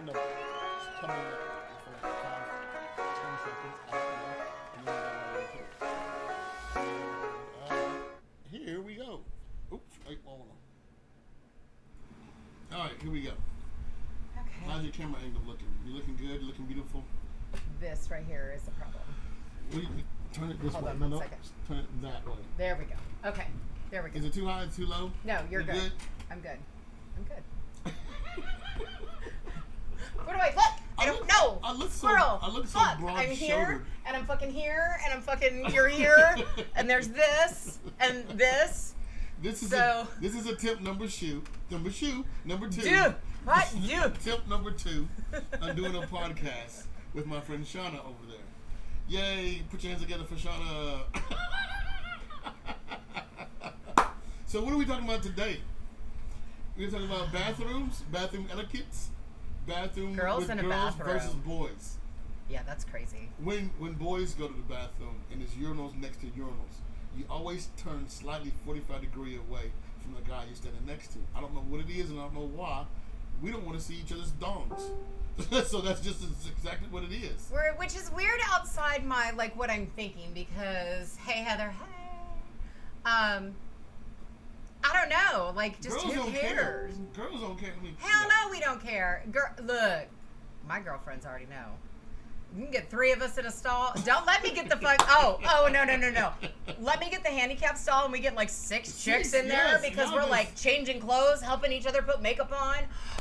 going to tell me for like 10 seconds. And then here we go. Oops. Wait, hold on. All right, here we go. Okay. How's your camera angle looking? You looking good? You looking beautiful? This right here is the problem. Turn it this Hold way. on No, one no. second. Turn it that way. There we go. Okay. There we go. Is it too high? Too low? No, you're good. Good. I'm good. I'm good. What do I look? I don't know. I look so. Squirrel. I look so Fuck. broad I'm here, shouldered. and I'm fucking here, and I'm fucking. You're here, and there's this, and this. This is So- this is a tip number two. Dude, This what? is Dude. Tip number 2. I'm doing a podcast with my friend Shawna over there. Yay! Put your hands together for Shawna. So what are we talking about today? We're talking about bathrooms, bathroom etiquettes, bathroom Girls with in a girls bathroom. versus boys. Yeah, that's crazy. When boys go to the bathroom and there's urinals next to urinals, you always turn slightly 45 degrees away from the guy you're standing next to. I don't know what it is and I don't know why. We don't want to see each other's dongs. So that's just exactly what it is. Which is weird outside my, like, what I'm thinking, because, hey, Heather, hey. I don't know. Like, just Girls who don't cares? care. Girls don't care. I mean, Hell no, we don't care. Look, my girlfriends already know. You can get 3 of us in a stall. Don't let me get the fuck. Oh, no. Let me get the handicap stall and we get like 6 chicks in there because we're like changing clothes, helping each other put makeup on.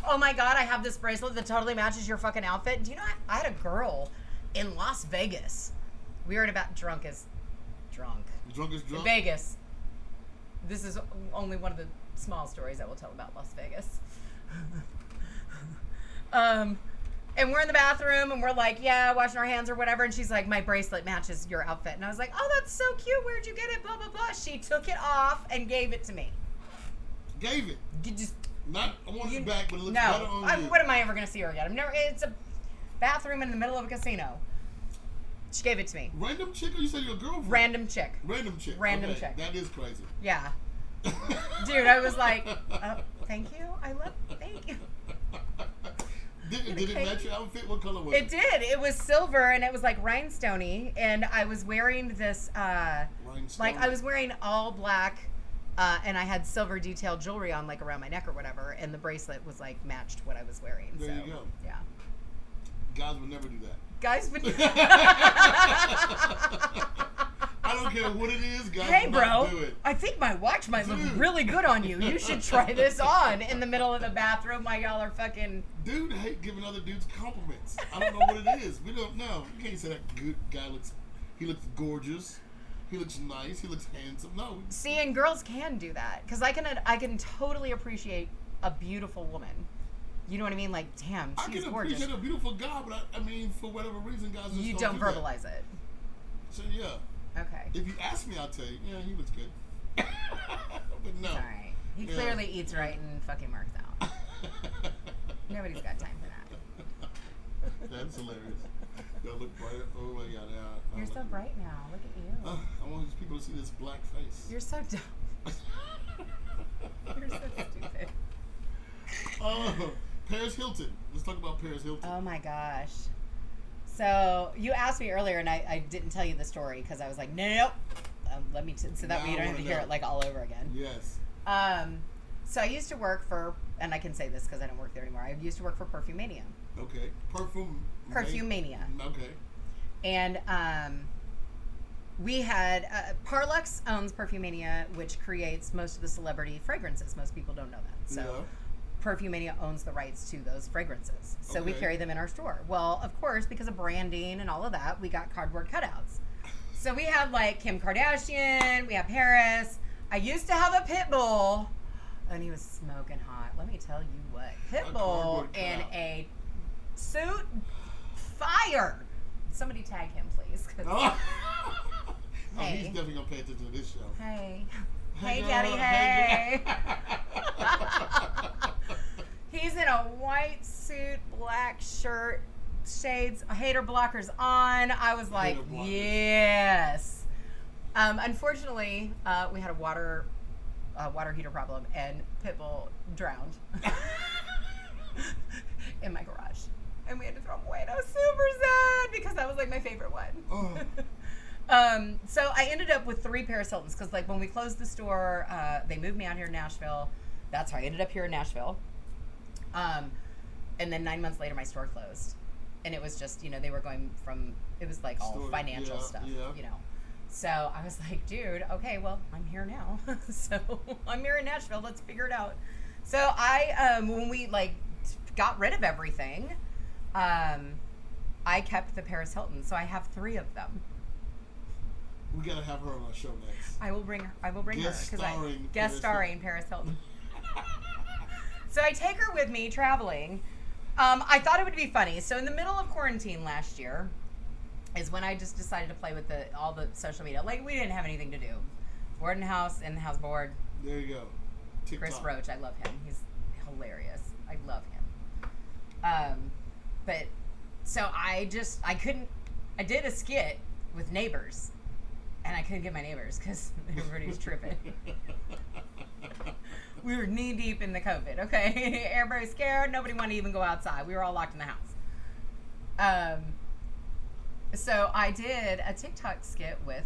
Oh my God, I have this bracelet that totally matches your fucking outfit. Do you know, I had a girl in Las Vegas. We were about drunk as drunk. Drunk as drunk? Vegas. This is only one of the small stories I will tell about Las Vegas. And we're in the bathroom and we're like, yeah, washing our hands or whatever. And she's like, my bracelet matches your outfit. And I was like, oh, that's so cute. Where'd you get it? Blah, blah, blah. She took it off and gave it to me. Gave it? You just, Not, I want it back, but it looks better on you. What am I ever going to see her again? It's a bathroom in the middle of a casino. She gave it to me. Random chick or you said your girlfriend? Random chick. Random chick. Random okay. chick. That is crazy. Yeah. Dude, I was like, thank you. Thank you. Did it match your outfit? What color was it? It did. It was silver and it was like rhinestoney. And I was wearing this, like I was wearing all black and I had silver detailed jewelry on like around my neck or whatever. And the bracelet was like matched what I was wearing. There you go. Yeah. Guys would never do that. Guys would I don't care what it is, guys. Hey, would bro, not do it. I think my watch might look really good on you. You should try this on in the middle of the bathroom while y'all are fucking... Dude hate giving other dudes compliments. I don't know what it is. We don't know. You can't say that good guy looks gorgeous. He looks nice. He looks handsome. No. See, and girls can do that. Because I can totally appreciate a beautiful woman. You know what I mean? Like, damn, she's gorgeous. I can appreciate a beautiful guy, but I mean, for whatever reason, guys just You don't don't do verbalize it. So, yeah. Okay. If you ask me, I'll tell you, yeah, he looks good. But no. It's all right. He clearly eats right and fucking works out. Nobody's got time for that. That's hilarious. Y'all look brighter. Oh my God. Yeah, You're so bright now. Look at you. I want these people to see this black face. You're so dumb. You're so stupid. Paris Hilton. Let's talk about Paris Hilton. Oh my gosh. So you asked me earlier, and I didn't tell you the story because I was like, nope. Let me so that way you don't have to hear it like all over again. Yes. So I used to work for, and I can say this because I don't work there anymore. I used to work for Perfumania. Okay. Perfumania. Okay. And we had Parlux owns Perfumania, which creates most of the celebrity fragrances. Most people don't know that. So. Yeah. Perfumania owns the rights to those fragrances. So we carry them in our store. Well, of course, because of branding and all of that, we got cardboard cutouts. So we have like Kim Kardashian, we have Paris. I used to have a pit bull, and he was smoking hot. Let me tell you what. Pit bull in a suit, fire. Somebody tag him, please. He's definitely going to pay attention to this show. Hey. Hey, Daddy, hey. He's in a white suit, black shirt, shades, hater blockers on. I was like, yes. Unfortunately, we had a water heater problem, and Pitbull drowned in my garage. my favorite one. Oh. So I ended up with 3 Paris Hiltons because, like, when we closed the store, they moved me out here in Nashville. That's how I ended up here in Nashville. And then 9 months later, my store closed. And it was just, you know, they were going from, it was like all financial stuff, you know. So I was like, dude, okay, well, I'm here now. So I'm here in Nashville. Let's figure it out. So I, when we, like, got rid of everything, I kept the Paris Hilton. So I have 3 of them. We gotta have her on our show next. I will bring her because I guest starring Paris Hilton. So I take her with me traveling. I thought it would be funny. So in the middle of quarantine last year is when I just decided to play with all the social media. Like, we didn't have anything to do. Bored in the house bored. There you go. TikTok. Chris Roach, I love him. He's hilarious. I love him. But so I did a skit with neighbors. And I couldn't get my neighbors because everybody was tripping. We were knee deep in the COVID, okay? Everybody was scared. Nobody wanted to even go outside. We were all locked in the house. So I did a TikTok skit with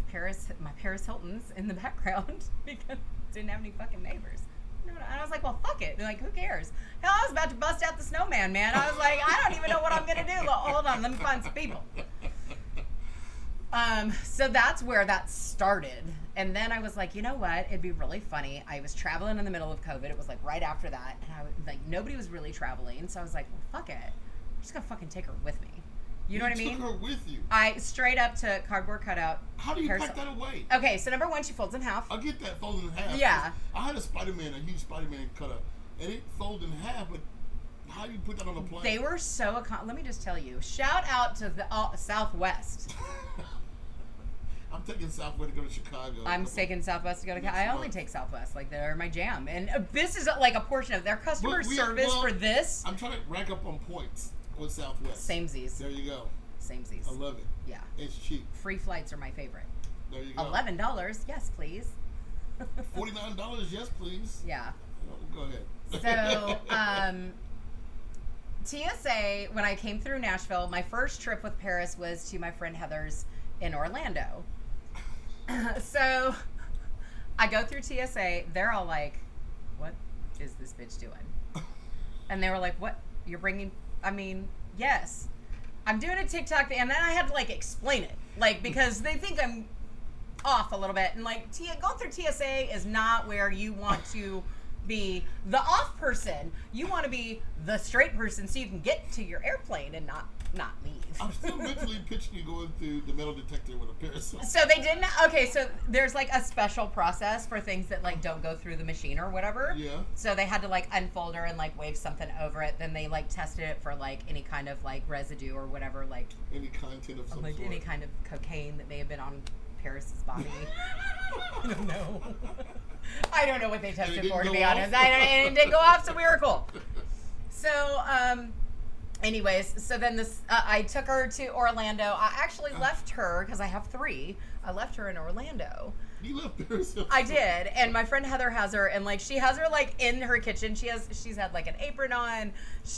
my Paris Hiltons in the background because I didn't have any fucking neighbors. And I was like, well, fuck it. They're like, who cares? Hell, I was about to bust out the snowman, man. I was like, I don't even know what I'm going to do. Hold on, let me find some people. So that's where that started. And then I was like, you know what? It'd be really funny. I was traveling in the middle of COVID. It was like right after that. And I was like, nobody was really traveling. So I was like, well, fuck it. I'm just going to fucking take her with me. You know what I mean? Took her with you. I straight up to cardboard cutout. How do you pack that away? Okay, so number 1, she folds in half. I get that folded in half. Yeah. I had a huge Spider-Man cutout. And it folded in half, but how do you put that on a plane? They were so, let me just tell you, shout out to the Southwest. I'm taking Southwest to go to Chicago. I'm taking Southwest to go to Chicago. I only take Southwest. Like, they're my jam. And this is like a portion of their customer service for this. I'm trying to rack up on points with Southwest. Samesies. There you go. Samesies. I love it. Yeah. It's cheap. Free flights are my favorite. There you go. $11. Yes, please. $49. Yes, please. Yeah. Go ahead. So, TSA, when I came through Nashville, my first trip with Paris was to my friend Heather's in Orlando. So I go through TSA. They're all like, what is this bitch doing? And they were like, what? You're bringing, I mean, yes. I'm doing a TikTok thing. And then I had to, like, explain it. Like, because they think I'm off a little bit. And, like, going through TSA is not where you want to be the off person. You want to be the straight person so you can get to your airplane and not leave. I'm still mentally picturing you going through the metal detector with a parasol. So they didn't. Okay, so there's like a special process for things that like don't go through the machine or whatever. Yeah. So they had to like unfold her and like wave something over it. Then they like tested it for like any kind of like residue or whatever, like any content of some like sort. Any kind of cocaine that may have been on Paris's body. I don't know. I don't know what they tested for, to be honest. And it didn't go off, so we were cool. So, anyways, so then I took her to Orlando. I actually left her, because I have 3. I left her in Orlando. You left Paris. I did, and my friend Heather has her, and like she has her like in her kitchen. She's had like an apron on.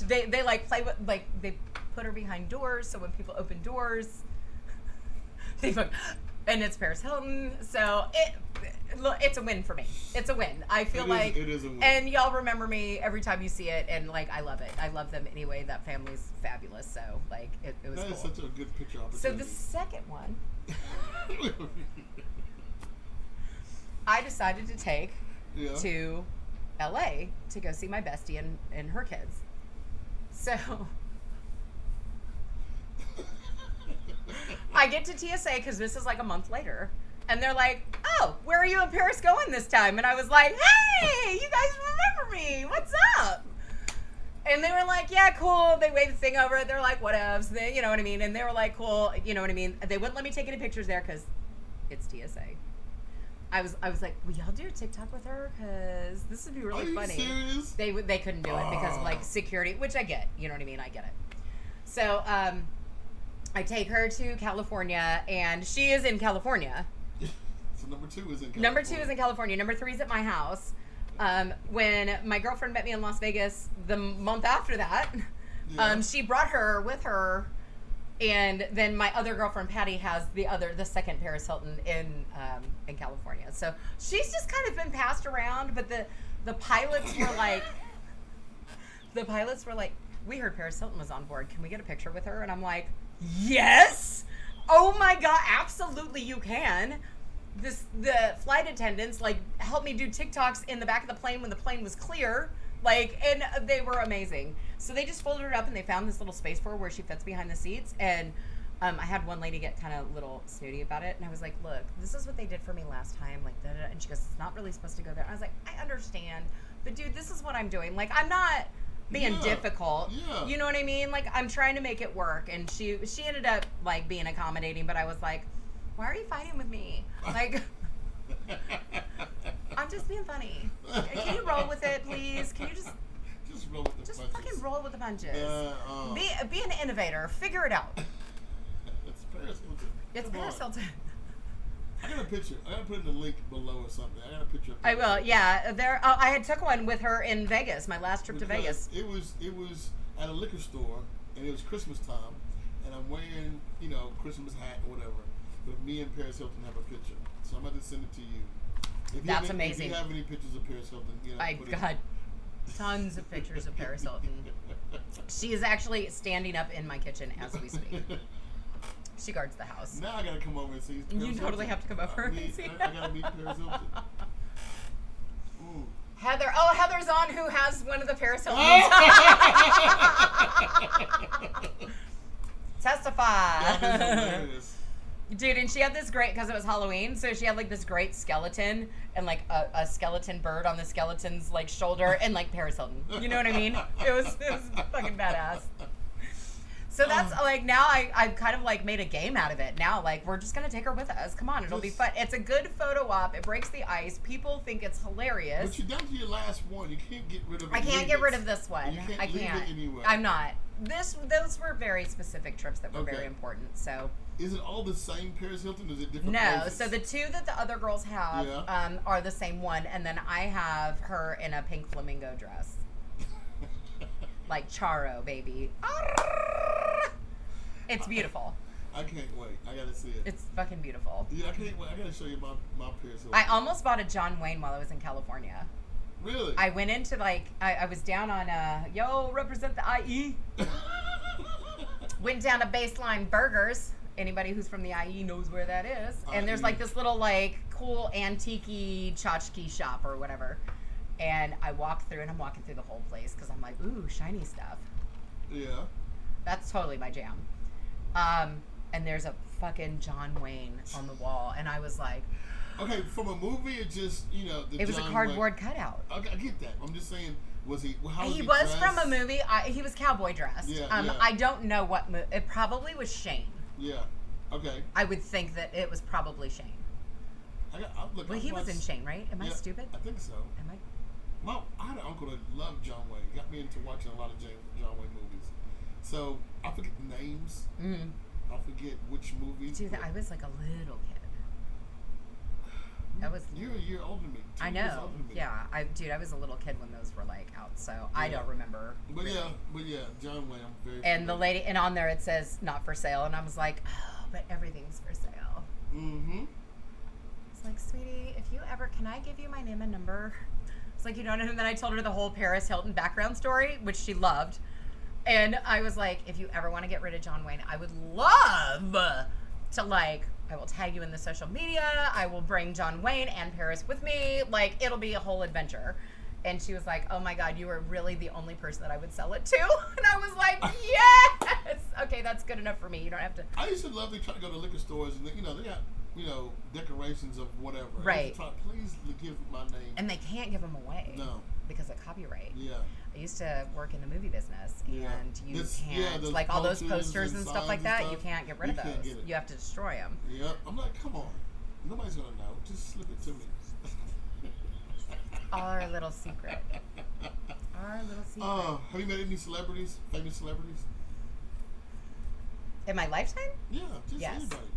They like play with, like they put her behind doors, so when people open doors, they look. And it's Paris Hilton, so it's a win for me. It's a win. I feel like it is a win. And y'all remember me every time you see it, and like I love it. I love them anyway. That family's fabulous. So like it was that cool. That is such a good picture opportunity. So the second one, I decided to take to LA to go see my bestie and her kids. So I get to TSA because this is like a month later, and they're like, "Oh, where are you in Paris going this time?" And I was like, "Hey, you guys remember me? What's up?" And they were like, "Yeah, cool." They waved the thing over it. They're like, "Whatevs," they, you know what I mean? And they were like, "Cool," you know what I mean? They wouldn't let me take any pictures there because it's TSA. I was like, "Will y'all do a TikTok with her? Because this would be really funny." Are you serious? They couldn't do it because of like security, which I get. You know what I mean? I get it. So I take her to California, and she is in California. So number 2 is in California. Number 2 is in California. Number 3 is at my house. When my girlfriend met me in Las Vegas the month after that, she brought her with her And then my other girlfriend Patty has the second Paris Hilton in California. So she's just kind of been passed around. But the pilots were like, we heard Paris Hilton was on board. Can we get a picture with her? And I'm like, yes. Oh my God, absolutely you can. The flight attendants like helped me do TikToks in the back of the plane when the plane was clear. Like, and they were amazing. So they just folded her up and they found this little space for her where she fits behind the seats. And I had one lady get kind of a little snooty about it. And I was like, look, this is what they did for me last time. Like, da, da, da. And she goes, it's not really supposed to go there. I was like, I understand. But dude, this is what I'm doing. Like, I'm not being difficult. Yeah. You know what I mean? Like, I'm trying to make it work. And she ended up, like, being accommodating. But I was like, why are you fighting with me? Like... I'm just being funny. Can you roll with it, please? Can you just roll with the just punches? fucking roll with the punches? Be an innovator. Figure it out. It's Paris Hilton. It's Paris Hilton. I got a picture. I gotta put in the link below or something. I got a picture. I will. Yeah, there. I had took one with her in Vegas. My last trip to Vegas. It was at a liquor store, and it was Christmas time, and I'm wearing Christmas hat or whatever. But me and Paris Hilton have a picture, so I'm going to send it to you. That's amazing. If you have any pictures of Paris Hilton, I got tons of pictures of Paris Hilton. She is actually standing up in my kitchen as we speak. She guards the house. Now I got to come over and see Paris You totally Hilton. have to come over and see. I got to meet Paris Hilton. Ooh. Heather. Oh, Heather's on. Who has one of the Paris Hiltons? Testify. That is hilarious. Dude, and she had this great, because it was Halloween, so she had like this great skeleton and like a skeleton bird on the skeleton's like shoulder and like Paris Hilton. You know what I mean? It was fucking badass. So that's like, now I've kind of like made a game out of it. Now, like, we're just going to take her with us. Come on, it'll be fun. It's a good photo op. It breaks the ice. People think it's hilarious. But you're down to your last one. You can't get rid of it. I can't get rid of this one. You can't I leave can't. it anywhere. I'm not. Those were very specific trips that were very important, so... Is it all the same Paris Hilton, or is it different No, places? so the two that the other girls have are the same one, and then I have her in a pink flamingo dress. Like Charo, baby. It's beautiful. I can't wait. I gotta see it. It's fucking beautiful. Yeah, I can't wait. I gotta show you my Paris Hilton. I almost bought a John Wayne while I was in California. Really? I went into I was down on represent the IE. Went down to Baseline Burgers. Anybody who's from the IE knows where that is. And there's like this little like cool antique-y tchotchke shop or whatever. And I walked through, and I'm walking through the whole place because I'm like, ooh, shiny stuff. Yeah. That's totally my jam. And there's a fucking John Wayne on the wall, and I was like... Okay, from a movie or just, the It was John a cardboard Wayne. cutout. Okay, I get that. I'm just saying, was he... How was He he was dressed? from a movie. He was cowboy dressed. Yeah, I don't know what... It probably was Shane. Yeah. Okay. I would think that it was probably Shane. Well, he was in Shane, right? Am I stupid? I think so. Am I? I had an uncle that loved John Wayne. Got me into watching a lot of John Wayne movies. So, I forget the names. Mm. I forget which movies. Dude, I was like a little kid. You're a year older than me. I know. Yeah. I was a little kid when those were like out, so I don't remember. But really. yeah, John Wayne, I'm very And familiar. the lady, and on there it says not for sale, and I was like, oh, but everything's for sale. Mm-hmm. It's like, sweetie, if you ever, can I give you my name and number? It's like, and then I told her the whole Paris Hilton background story, which she loved. And I was like, if you ever want to get rid of John Wayne, I would love to, like, I will tag you in the social media. I will bring John Wayne and Paris with me. Like, it'll be a whole adventure. And she was like, oh my God, you are really the only person that I would sell it to. And I was like, yes. Okay, that's good enough for me. You don't have to. I used to love to try to go to liquor stores and, they got, decorations of whatever. Right. Please give my name. And they can't give them away. No. Because of copyright. Yeah. I used to work in the movie business, and you can't, those like all those posters posters and stuff like that, you can't get rid of You can't those. get it. You have to destroy them. Yeah. I'm like, come on. Nobody's going to know. Just slip it to me. Our little secret. Our little secret. Have you met any celebrities, famous celebrities? In my lifetime? Yeah, just Yes. anybody.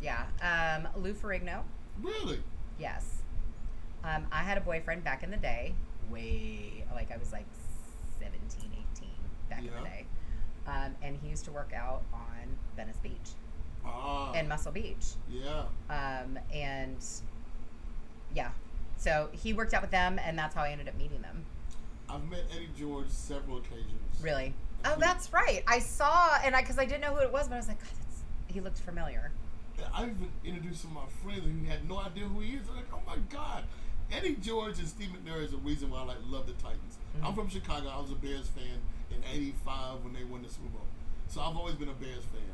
Yeah. Lou Ferrigno. Really? Yes. I had a boyfriend back in the day. I was like 17, 18 back in the day. And he used to work out on in Venice Beach and Muscle Beach. Yeah. And yeah, so he worked out with them, and that's how I ended up meeting them. I've met Eddie George several occasions. Really? Oh, that's right. I saw, and because I didn't know who it was, but I was like, God, he looked familiar. I even introduced some of my friends who had no idea who he is. They're like, oh my God. Eddie George and Steve McNair is the reason why I love the Titans. Mm-hmm. I'm from Chicago. I was a Bears fan in '85 when they won the Super Bowl. So I've always been a Bears fan.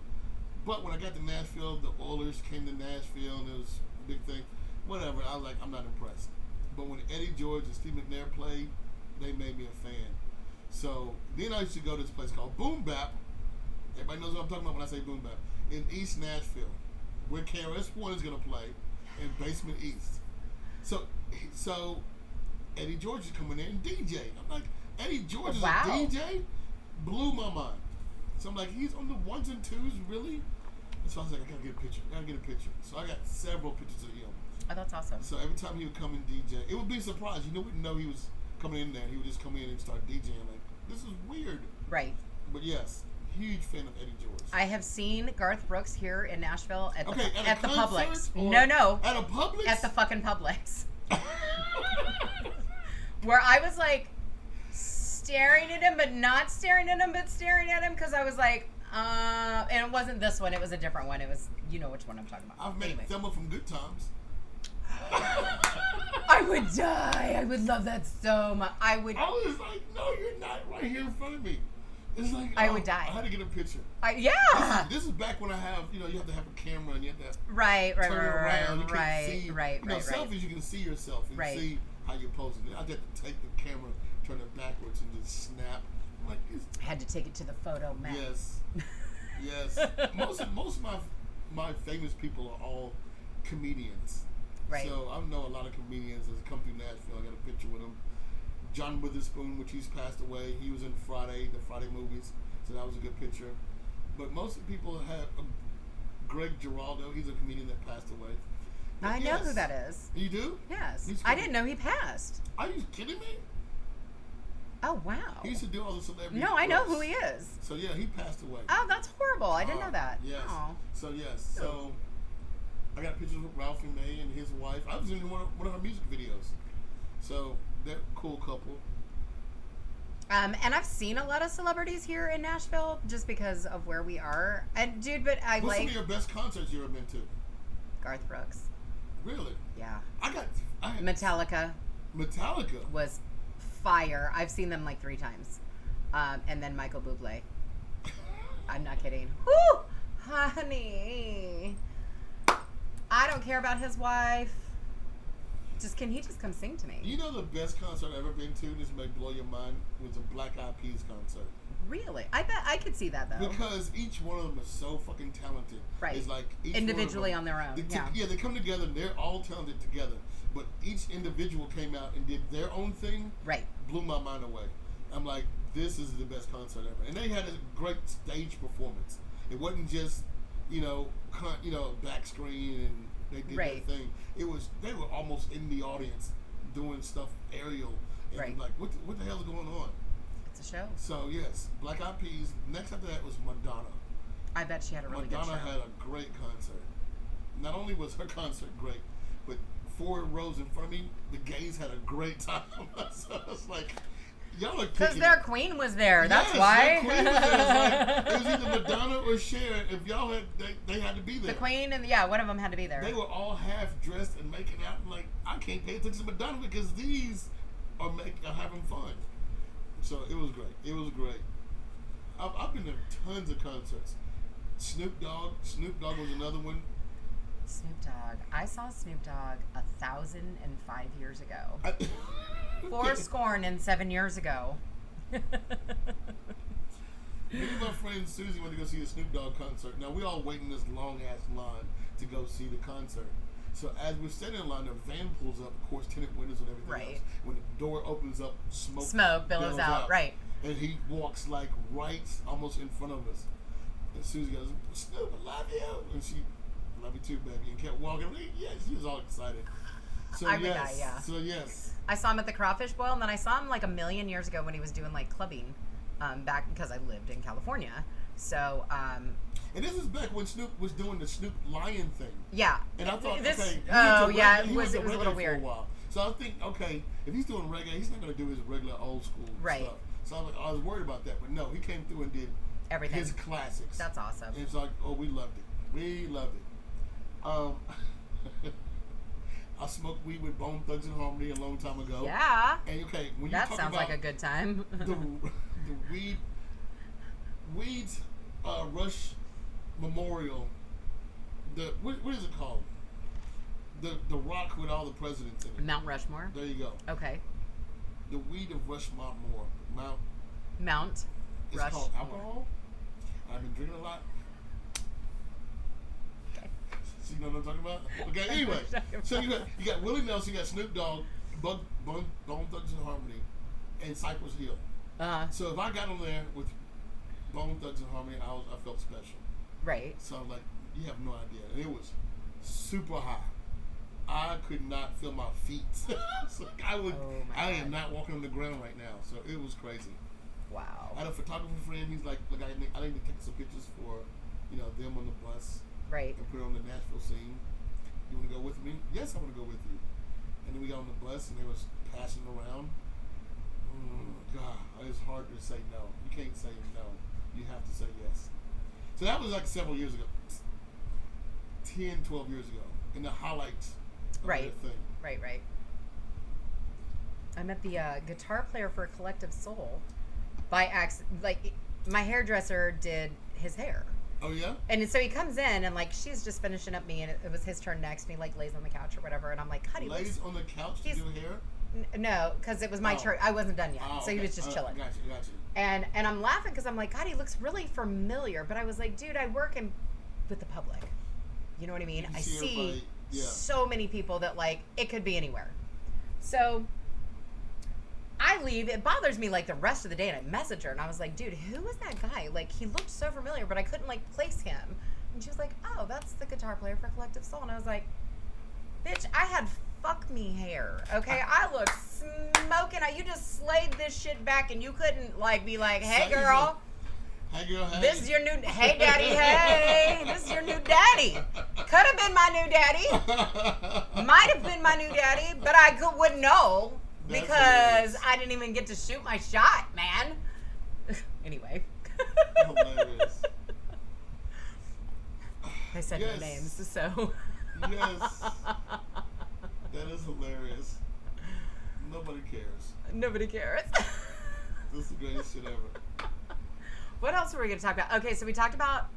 But when I got to Nashville, the Oilers came to Nashville, and it was a big thing. Whatever. I was like, I'm not impressed. But when Eddie George and Steve McNair played, they made me a fan. So then I used to go to this place called Boom Bap. Everybody knows what I'm talking about when I say Boom Bap. In East Nashville, where KRS-One is going to play in Basement East. So Eddie George is coming in and DJ. I'm like, Eddie George is a DJ? Blew my mind. So I'm like, he's on the ones and twos, really? And so I was like, I gotta get a picture. So I got several pictures of him. Oh, that's awesome. So every time he would come and DJ, it would be a surprise. You wouldn't know he was coming in there. He would just come in and start DJing. Like, this is weird. Right. But yes, huge fan of Eddie George. I have seen Garth Brooks here in Nashville at the Publix. No. At a Publix? At the fucking Publix. Where I was like staring at him, but not staring at him, but staring at him, because I was like, and it wasn't this one, it was a different one. It was, you know which one I'm talking about. I've met Thelma from Good Times. I would die. I would love that so much. I was like, no, you're not right here in front of me. It's like, I would die. I had to get a picture. Yeah. This is back when I have, you have to have a camera and you have to turn around. You can't see. Selfies, you can see yourself and see how you're posing. I had to take the camera, turn it backwards, and just snap. I'm like, I had to take it to the photo map. Yes. Most of my famous people are all comedians. Right. So I know a lot of comedians that come through Nashville. I got a picture with them. John Witherspoon, which he's passed away. He was in the Friday movies, so that was a good picture. But most of the people have Greg Giraldo. He's a comedian that passed away. I know who that is. You do? Yes. I didn't know he passed. Are you kidding me? Oh, wow. He used to do all the celebrity No, I know who he is. So, yeah, he passed away. Oh, that's horrible. I didn't know that. Yes. Oh. So, yes. So, I got pictures with Ralphie May and his wife. I was in one of her music videos. So, they're a cool couple. And I've seen a lot of celebrities here in Nashville just because of where we are. And, dude, but What's some of your best concerts you ever been to? Garth Brooks. Really? Yeah. I had Metallica. Metallica was fire. I've seen them like 3 times. And then Michael Bublé. I'm not kidding. Whoo! Honey. I don't care about his wife. Can he just come sing to me? You know the best concert I've ever been to, this may blow your mind, was a Black Eyed Peas concert. Really? I bet I could see that, though. Because each one of them is so fucking talented. Right. It's like each individually on their own. They come together, they're all talented together. But each individual came out and did their own thing. Right. Blew my mind away. I'm like, this is the best concert ever. And they had a great stage performance. It wasn't just, back screen and they did their thing. They were almost in the audience doing stuff aerial. And like, what the hell's going on? It's a show. So, yes, Black Eyed Peas. Next after that was Madonna. I bet she had a really good show. Madonna had a great concert. Not only was her concert great, but 4 rows in front of me, the gays had a great time. So it's like, y'all are because their queen was there. That's why. Their queen was there. It was either Madonna or Cher. If y'all had, they had to be there. The queen and one of them had to be there. They were all half dressed and making out. And like, I can't pay attention to Madonna because these are having fun. So it was great. I've been to tons of concerts. Snoop Dogg was another one. Snoop Dogg. I saw Snoop Dogg 1,005 years ago. 407 years ago. Me and my friend Susie went to go see a Snoop Dogg concert. Now we all waiting this long ass line to go see the concert. So as we're sitting in line, the van pulls up, of course, tinted windows and everything else. When the door opens up, smoke billows out. Right. And he walks like right almost in front of us. And Susie goes, Snoop, I love you. And she, love you too, baby. And kept walking. Yeah, she was all excited. So I would die, yeah. So yes. I saw him at the Crawfish Boil, and then I saw him like a million years ago when he was doing like clubbing back because I lived in California. So, and this is back when Snoop was doing the Snoop Lion thing. Yeah. And I thought, this, okay, it was a little for weird. a while. So I think, okay, if he's doing reggae, he's not going to do his regular old school stuff. So I was worried about that, but no, he came through and did everything. His classics. That's awesome. And it's like, oh, we loved it. We loved it. I smoked weed with Bone Thugs and Harmony a long time ago. Yeah. And okay, when that you talk sounds about like a good time. the Weeds Rush Memorial. What is it called? The rock with all the presidents in it. Mount Rushmore. There you go. Okay. The weed of Rushmore. Mount. It's Rushmore. called alcohol. I've been drinking a lot. Okay. So you know what I'm talking about? Okay. Anyway, so you got Willie Nelson, you got Snoop Dogg, Bone Thugs and Harmony, and Cypress Hill. So if I got on there with Bone Thugs and Harmony, I felt special. Right. So I'm like, you have no idea. And it was super high. I could not feel my feet. So I am not walking on the ground right now. So it was crazy. Wow. I had a photographer friend. He's like, look, I need to take some pictures for, them on the bus. Right. And put it on the Nashville scene. You want to go with me? Yes, I want to go with you. And then we got on the bus and they was passing around. God, it's hard to say no. You can't say no. You have to say yes. So that was like several years ago. 10, 12 years ago. In the highlights of that thing. Right. I met the guitar player for Collective Soul by accident. Like, my hairdresser did his hair. Oh, yeah? And so he comes in and, like, she's just finishing up me and it was his turn next. And he, like, lays on the couch or whatever. And I'm like, God, he lays on the couch to do hair? No, because it was my turn. I wasn't done yet. So he was just chilling. Gotcha. And I'm laughing because I'm like, God, he looks really familiar. But I was like, dude, I work with the public. You know what I mean? I see so many people that, like, it could be anywhere. So I leave. It bothers me, like, the rest of the day. And I message her. And I was like, dude, who is that guy? Like, he looked so familiar, but I couldn't, like, place him. And she was like, oh, that's the guitar player for Collective Soul. And I was like, bitch, I had fuck me hair. Okay? I look smoking. You just slayed this shit back and you couldn't, like, be like, hey, girl. Hey, girl, hey. This is your new, hey, daddy, hey. This is your new daddy. Could have been my new daddy. Might have been my new daddy, but I wouldn't know because I didn't even get to shoot my shot, man. Anyway. Hilarious. I said no names, so. Yes. That is hilarious. Nobody cares. Nobody cares. This is the greatest shit ever. What else were we going to talk about? Okay, so we talked about.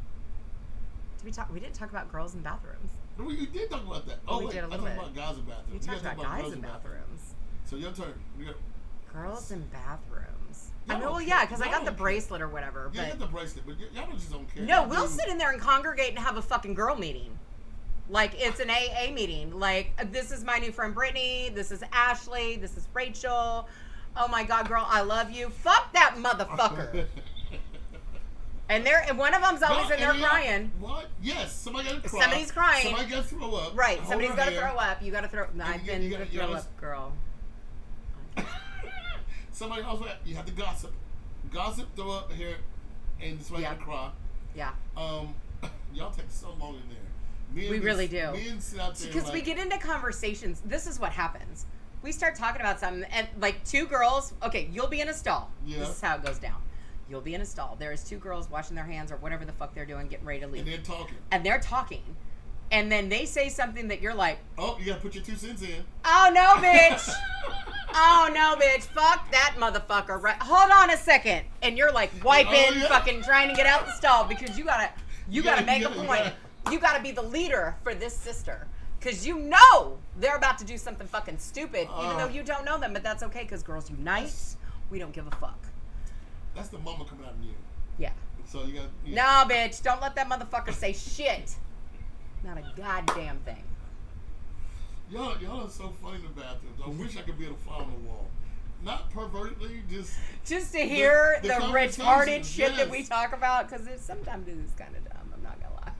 We didn't talk about girls in bathrooms. No, you did talk about that. We did a little bit. I talked about guys in bathrooms. You talked about guys in bathrooms. So your turn. Girls in bathrooms. I mean, well, yeah, because I got the bracelet or whatever. Yeah, you got the bracelet, but y'all just don't care. No, we'll sit in there and congregate and have a fucking girl meeting. Like, it's an AA meeting. Like, this is my new friend Brittany. This is Ashley. This is Rachel. Oh my God, girl, I love you. Fuck that motherfucker. And one of them's always in there crying. What? Yes, somebody got to cry. Somebody's crying. Somebody got to throw up. Right, somebody's got to throw up. You got to throw. I've been to throw up, girl. Somebody also, you have to gossip. Gossip, throw up here, and somebody got to cry. Yeah. Y'all take so long in there. We really do. Men sit out there because we get into conversations. This is what happens. We start talking about something, and like two girls. Okay, you'll be in a stall. Yeah. This is how it goes down. You'll be in a stall. There's two girls washing their hands or whatever the fuck they're doing, getting ready to leave. And they're talking. And then they say something that you're like, oh, you gotta put your 2 cents in. Oh no, bitch. Oh no, bitch. Fuck that motherfucker. Right? Hold on a second. And you're like wiping, fucking trying to get out the stall because you gotta make a point. You gotta be the leader for this sister. Because you know they're about to do something fucking stupid, even though you don't know them. But that's okay, because girls unite. We don't give a fuck. That's the mama coming out of you. Yeah. So you got. No, bitch. Don't let that motherfucker say shit. Not a goddamn thing. Y'all are so funny in the bathrooms. I wish I could be able to fly on the wall. Not pervertedly, just to hear the retarded shit that we talk about, because sometimes it is kind of dumb. I'm not gonna lie.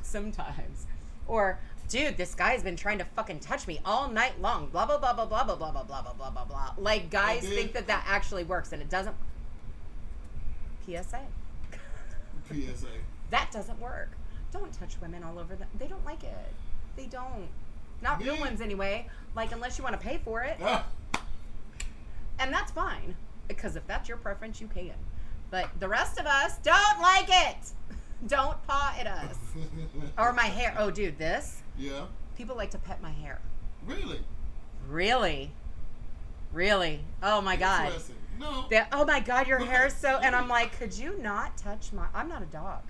Sometimes. Or, dude, this guy's been trying to fucking touch me all night long. Blah blah blah blah blah blah blah blah blah blah blah blah blah. Like guys think that actually works, and it doesn't. PSA. PSA. That doesn't work. Don't touch women all over them. They don't like it. They don't. Not real ones anyway. Like, unless you want to pay for it. Ah. And that's fine. Because if that's your preference, you can. But the rest of us don't like it. Don't paw at us. Or my hair. Oh, dude, this? Yeah. People like to pet my hair. Really? Really? Really? Oh, my God. Interesting. No. Oh, my God, your hair is so... And I'm like, could you not touch my... I'm not a dog.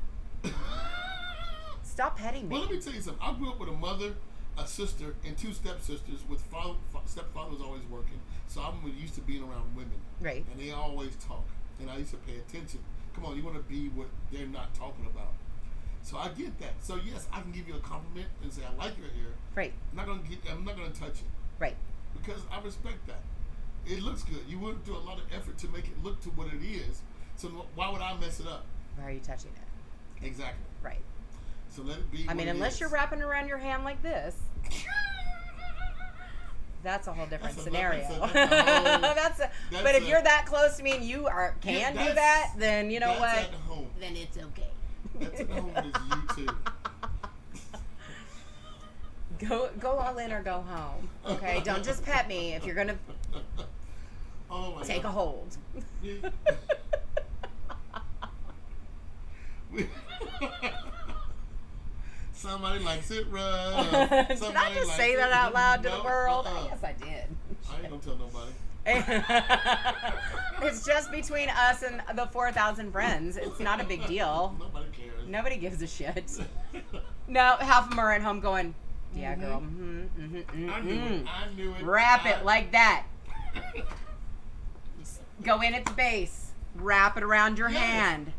Stop petting me. Well, let me tell you something. I grew up with a mother, a sister, and two stepsisters. With stepfather was always working, so I'm used to being around women. Right. And they always talk, and I used to pay attention. Come on, you want to be what they're not talking about. So I get that. So yes, I can give you a compliment and say I like your hair. Right. I'm not gonna touch it. Right. Because I respect that. It looks good. You went through a lot of effort to make it look to what it is. So why would I mess it up? Why are you touching it? Exactly. Right. So let it be. I mean, unless you're wrapping around your hand like this, that's a whole different scenario. But if you're that close to me and you can do that, then you know what? At home. Then it's okay. That's at home is you too. Go all in or go home. Okay, don't just pet me if you're gonna take a hold. Yeah. Somebody likes it rough. Did I just say that out loud to the world? Yes, I did. I ain't gonna tell nobody. It's just between us and the 4,000 friends. It's not a big deal. Nobody cares. Nobody gives a shit. No, half of them are at home going, yeah, girl. I knew it. Wrap it like that. Go in at the base. Wrap it around your hand.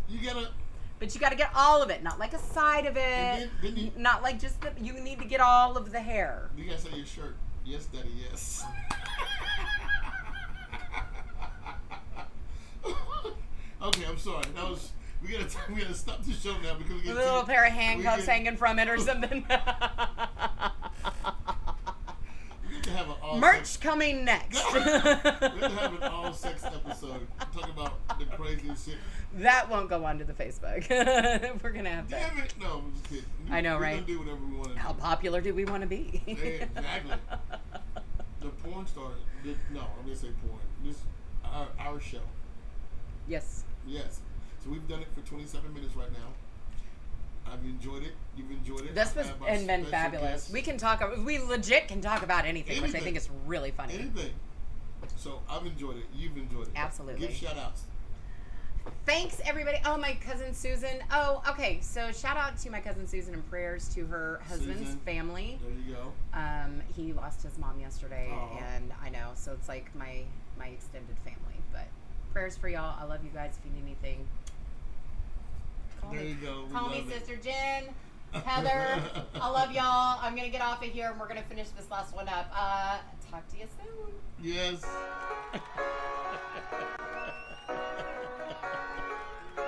But you gotta get all of it, not like a side of it. Then not like just you need to get all of the hair. You gotta say your shirt. Yes, Daddy, yes. Okay, I'm sorry. We gotta stop the show now because we get a little pair of handcuffs hanging from it or something. Have an all merch sex. Coming next. We're gonna have an all sex episode. Talk about the craziest shit. That won't go onto the Facebook. We're gonna have to. Damn it! No, I'm just kidding. I know, right? We're gonna do whatever we want to do. How popular do we want to be? Exactly. The porn star. No, I'm gonna say porn. This our show. Yes. Yes. So we've done it for 27 minutes right now. I've enjoyed it. You've enjoyed it. This has been fabulous. Guests. We legit can talk about anything, which I think is really funny. Anything. So I've enjoyed it. You've enjoyed it. Absolutely. Give shout outs. Thanks everybody. Oh, my cousin Susan. Oh, okay. So shout out to my cousin Susan and prayers to her husband's family. There you go. He lost his mom yesterday. Aww. And I know. So it's like my extended family. But prayers for y'all. I love you guys. If you need anything, There you go. Call me Sister Jen, Heather. I love y'all. I'm going to get off of here and we're going to finish this last one up. Talk to you soon. Yes.